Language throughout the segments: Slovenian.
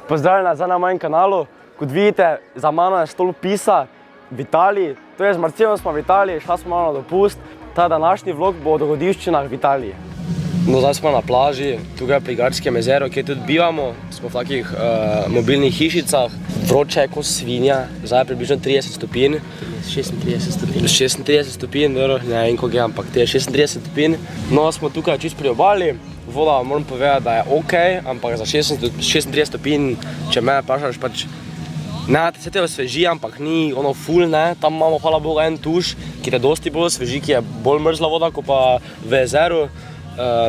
Pozdravljena nazaj na mojem kanalu. Kot vidite, za mano je stol pisa v Italiji. To je z Marcelom smo v Italiji, šla smo malo na dopust. Ta današnji vlog bo o dogodivščinah v Italiji. No, zdaj smo na plaži, tukaj pri Garskem jezeru, kjer tudi bivamo. Smo v takih mobilnih hišicah. Vroče je kot svinja, zdaj je približno 30 stopinj. 36 stopinj. 36 stopinj, ne vem koliko je, ampak te je 36 stopinj. No, smo tukaj čist pri obali. Voda, moram povedati, da je okej, ampak za 36 stopinj, če me vprašaš, pač ne, se te osveži, ampak ni ono ful, ne. Tam imamo, hvala Bogu, en tuš, ki te dosti bolj osveži, ki je bolj mrzla voda, kot pa v jezeru.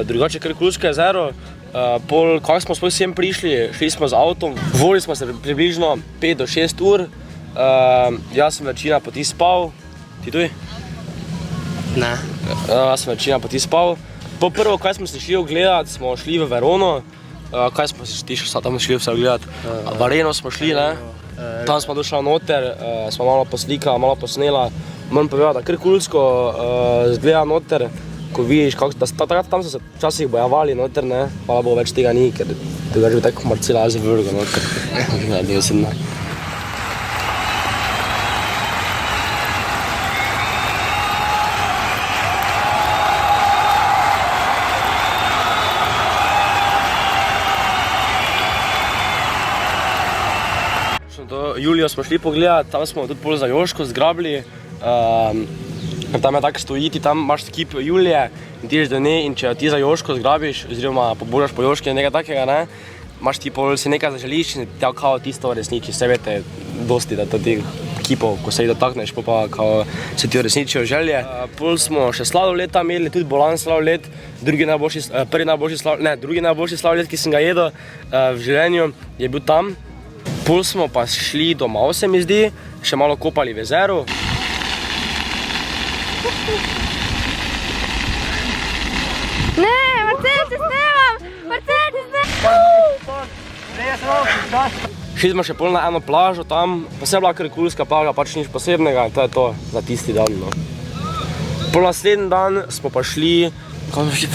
Drugače kar Krulsko jezero. Kako smo sploh sem prišli, šli smo z avtom, vozili smo se približno 5 do 6 ur. Jaz sem večina poti spal, ti tudi? Ne. Jaz sem večina poti spal. Po prvo, kaj smo se šli ogledati, smo šli v Verono. Kaj smo se tam šli vse ogledati? V Areno smo šli, ne? Tam smo došli noter, smo malo poslikali, malo posnela. Moram povedati, da kar Krulsko zgleda noter, ko vidiš, tam so se včasih bojavali noter, ne? Hvala Bogu, več tega ni, ker tega že bi tako Marcela Azi vrgo noter. Ne, sem ne. Julijo smo šli pogledati, tam smo tudi bolj za Joško zgrabili. Tam je tako stojiti, tam imaš skip Julije in ti ješ do nje in če ti za Joško zgrabiš, oziroma pobožaš po Joški nekaj takega, ne, imaš ti pol si nekaj zaželiš in te kao tisto resniči. Sebe te dosti, da to tih kipov, ko se jih dotakneš, pa kao se ti resničijo želje. Pol smo še sladoled tam jedli, tudi bolan sladoled, drugi najboljši sladoled, ki sem ga jedel v življenju, je bil tam. Pol smo pa šli domov, se mi zdi, še malo kopali v jezeru. Ne, Marcel, te snemam! Marcel, te snemam! Šli smo še pol na eno plažo tam, pa se je bila kar Krulska plaža, pač nič posebnega in to je to za tisti dan. No. Pol naslednji dan smo pa šli... Kaj smo šli?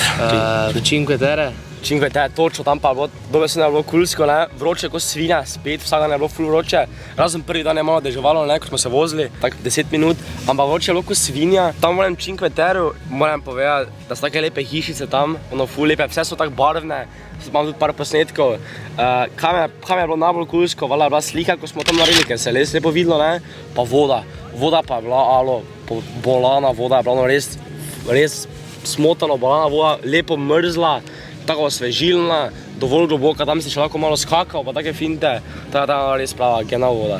V Cinque Terre. Cinque Terre, točno, tam pa je bilo, dobesedno je bilo Krulsko, ne, vroče kot svinja, spet vsak dan je bilo ful vroče. Razen prvi dan je malo deževalo, ne, ko smo se vozili, tako 10 minut, ampak vroče je bilo kot svinja. Tam v Cinque Terre moram povedati, da so take lepe hišice tam, ono ful lepe, vse so tako barvne, imam tudi par posnetkov. Kaj mi je bilo najbolj Krulsko, valjda je bila slika, ko smo tam naredili, ker se je res lepo videlo, ne, pa voda. Voda pa je bila, bolana voda je bila, res smotano bolana voda, lepo mrzla. Tako osvežilna, dovolj globoka, tam si še lahko malo skakal, pa take finte, ta je res prava gena voda.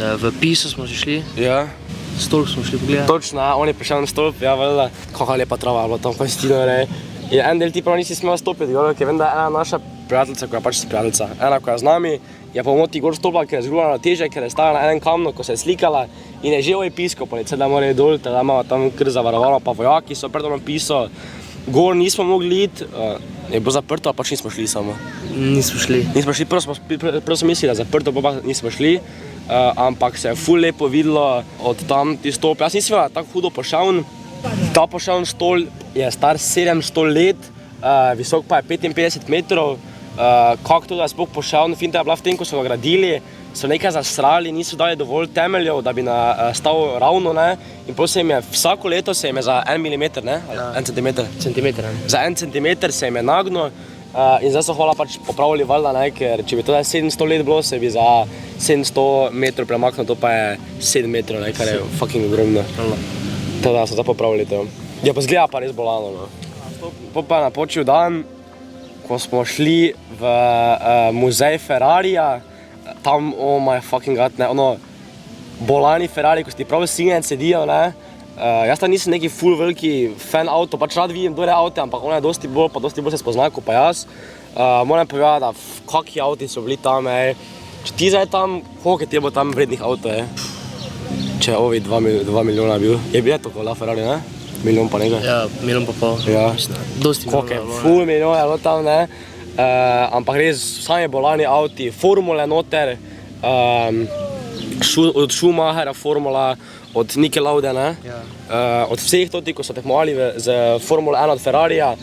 V Piso smo že šli. Ja. Stolp smo šli pogledati. Točno, on je prišel na stolp, ja, valjda, kakva lepa trava je bila tam, Palestino, ne. In en del ti prav nisi smela stopiti, ker vem, da je ena naša prijateljica, koja je pač prijateljica, ena, koja z nami, je po moti gor stopila, ker je zgrula na teže, ker je stala na enem kamnu, ko se je slikala in je že pisko, policija, da mora dol, da imamo tam kar zavarovalo, pa vojaki so pred Piso. Gor nismo mogli iti, je bilo zaprto, a pač nismo šli samo. Nismo šli. Nismo šli, prvo smo mislili, da je zaprto, pa nismo šli, ampak se je ful lepo videlo od tam ti stolp. Jaz nisem imela tako hudo pošavn. Ta pošavn stol je star 700 let, visok pa je 55 metrov. Kako to, da je sploh pošavn, finta je bila v tem, ko so ga gradili, so nekaj zasrali, niso dali dovolj temeljev, da bi stal ravno, ne. In potem se jim je, vsako leto se jim je za 1 milimeter, ne, ali 1 centimeter. Centimeter, ne. Za 1 centimeter se jim je nagnil in zdaj so hvala pač popravili valjda, ne, ker če bi to 700 let bilo, se bi za 700 metrov premaknil, to pa je 7 metrov, ne, kar je fucking ogromno. Teda so zdaj popravili to. Ja, pa zgleda pa res bolano, no. Potem pa je napočil dan, ko smo šli v muzej Ferrarija, tam, oh my fucking god, ne, ono, bolani Ferrari, ko si ti prav sinjen sedijo, ne. Jaz tam nisem neki ful veliki fan avto, pač rad vidim dobre avte, ampak ono je dosti bolj se spozna, kot pa jaz. Moram povedati, da kakvi avti so bili tam, ej. Če ti zdaj tam, koliko je bo tam vrednih avto, ej. Če ovi 2 milijona bil, je bil to kola Ferrari, ne? Milijon pa nekaj. Ja, milijon pa pol. Ja. Dosti milijon. Koliko je, ful milijon je bilo tam, ne? Ampak res, sami bolani avti, formule noter, od Schumachera formula, od Niki Laude, ne? Ja. Od vseh toti, ko so tekmovali z Formule 1 od Ferrarija.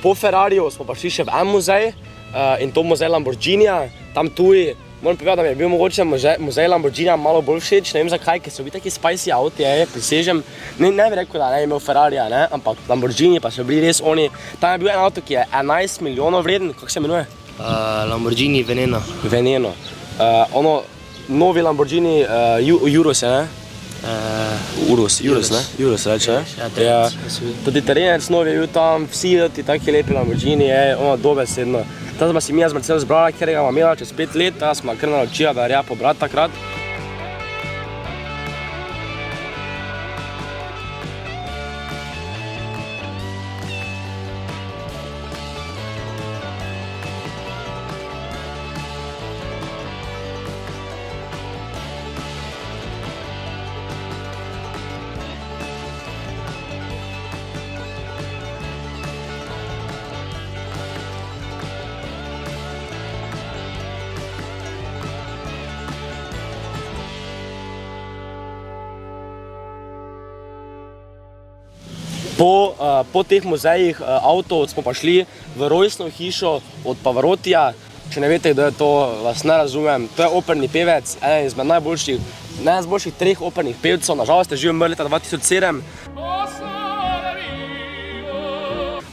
Po Ferrariju smo pa šli še v en muzej in to muzej Lamborghinija, tam tuji. Moram povedati, da mi je bil mogoče muzej Lamborghinija malo bolj všeč, ne vem zakaj, ker so bili taki spicy auti, prisežem. Ne bi rekel, da ne imel Ferrarija, ne, ampak Lamborghini pa so bili res oni. Tam je bil en avto, ki je 11 milijonov vreden, kako se imenuje? Lamborghini Veneno. Veneno. Novi Lamborghini Urus, ne? Urus, ne? Urus reče, ne? Ja, tudi terenec novi je bil tam, vsi ti taki lepi Lamborghini, dobesedno. Zdaj smo si mi z Mercedes zbrala, ker ga imela čez 5 let, ta smo kar naročila, da je pobrati takrat. Po teh muzejih avtov smo pa šli v rojstno hišo od Pavarotija. Če ne veste, kdo je to, vas ne razumem. To je operni pevec, eden izmed najboljših 3 opernih pevcev. Nažalost je že umrl leta 2007.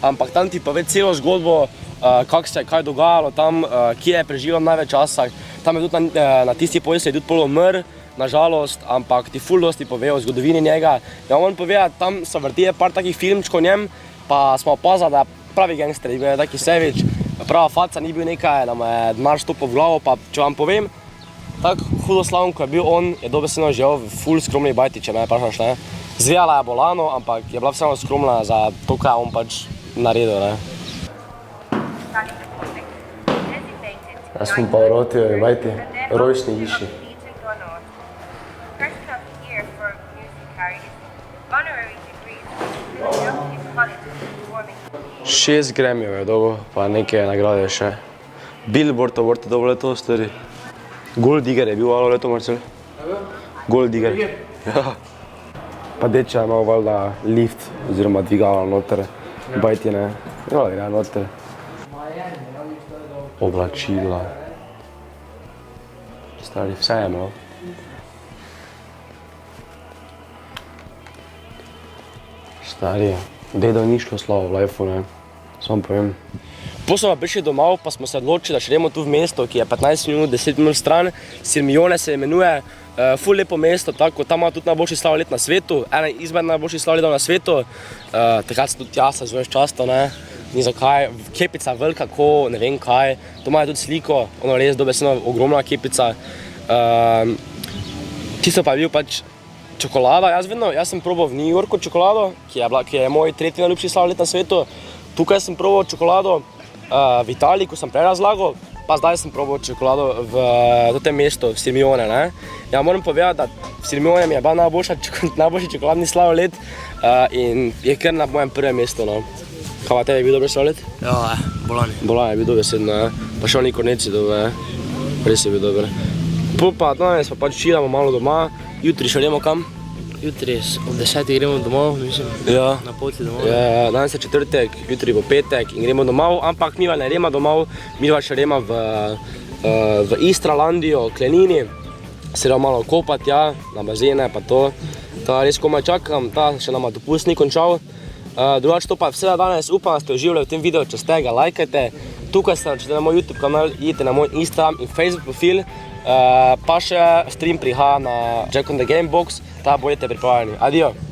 Ampak tam ti pove celo zgodbo, kako se je kaj dogajalo tam, kje je preživel največ časa. Tam je tudi na tisti povesti tudi pol umrl. Nažalost, ampak ti ful dosti pove o zgodovini njega. Ja, moram povedati, tam so vrtile par takih filmčkov o njem, pa smo opazili, da je pravi gangster, bil je taki sevič, prava faca, ni bil nekaj, nam je denar stopil v glavo, pa če vam povem, tako hudoslaven, ko je bil on, je dobesedno živel v ful skromni bajti, če me vprašaš, ne. Zvijala je bolano, ampak je bila vseeno skromna za to, kaj je on pač naredil, ne. Jaz smo pa v Rotiju, bajti, rojstni hiši. 6 Grammyjev je dobil, pa neke nagrade še. Billboard Award je dobil leto, stari. Gold Digger je bil alo leto, Marcel? Gold Digger. Ja. Pa deča je imel valjda lift, oziroma dvigala noter. Bajti ne, ja noter. Oblačila. Stari, vse je imel. Stari, dedo ni šlo slavo v lifeu, ne. Samo povem. Po smo pa prišli domov, pa smo se odločili, da šli tu v mesto, ki je 15 minut, 10 minut stran. Sirmione se imenuje, ful lepo mesto, tako, tam ima tudi najboljši sladoled na svetu, eden izmed najboljših sladoledov na svetu. Takrat se tudi jaz se zveš často, ne, ni zakaj, kepica velika, ko ne vem kaj, to ima tudi sliko, ono res dobesedno ogromna kepica. Tisto pa je bil pač čokolada, jaz sem probal v New Yorku čokolado, ki je moj 3. najljubši sladoled na svetu. Tukaj sem probal čokolado v Italiji, ko sem prej razlagal, pa zdaj sem probal čokolado v tem mestu, v Sirmione, ne. Ja, moram povedati, da v Sirmione mi je bil najboljši čokoladni sladoled in je kar na mojem prvem mestu, no. Kaj pa tebi je bil dober sladoled? Ja, Bolani. Bolani je bil dobesedno, ne. Pa še oni korneci dobe, res je bil dober. Pa danes pa pač čilamo malo doma, jutri še gremo kam? Jutri ob 10 gremo domov, mislim, na poti domov. Ja, danes je četrtek, jutri bo petek in gremo domov, ampak mi ne gremo domov, mi še gremo v Istralandijo, Klenini, se gremo malo kopati, ja, na bazene pa to. Ta res komaj čakam, ta še nama dopust ni končal. Drugače to pa vse danes, upam, da ste uživali v tem videu, če ste ga lajkajte. Tukaj ste naredili na moj YouTube kanal, idite na moj Instagram in Facebook profil, pa še stream prihaja na Jack on the Gamebox, da budete pripravljeni. Adijo!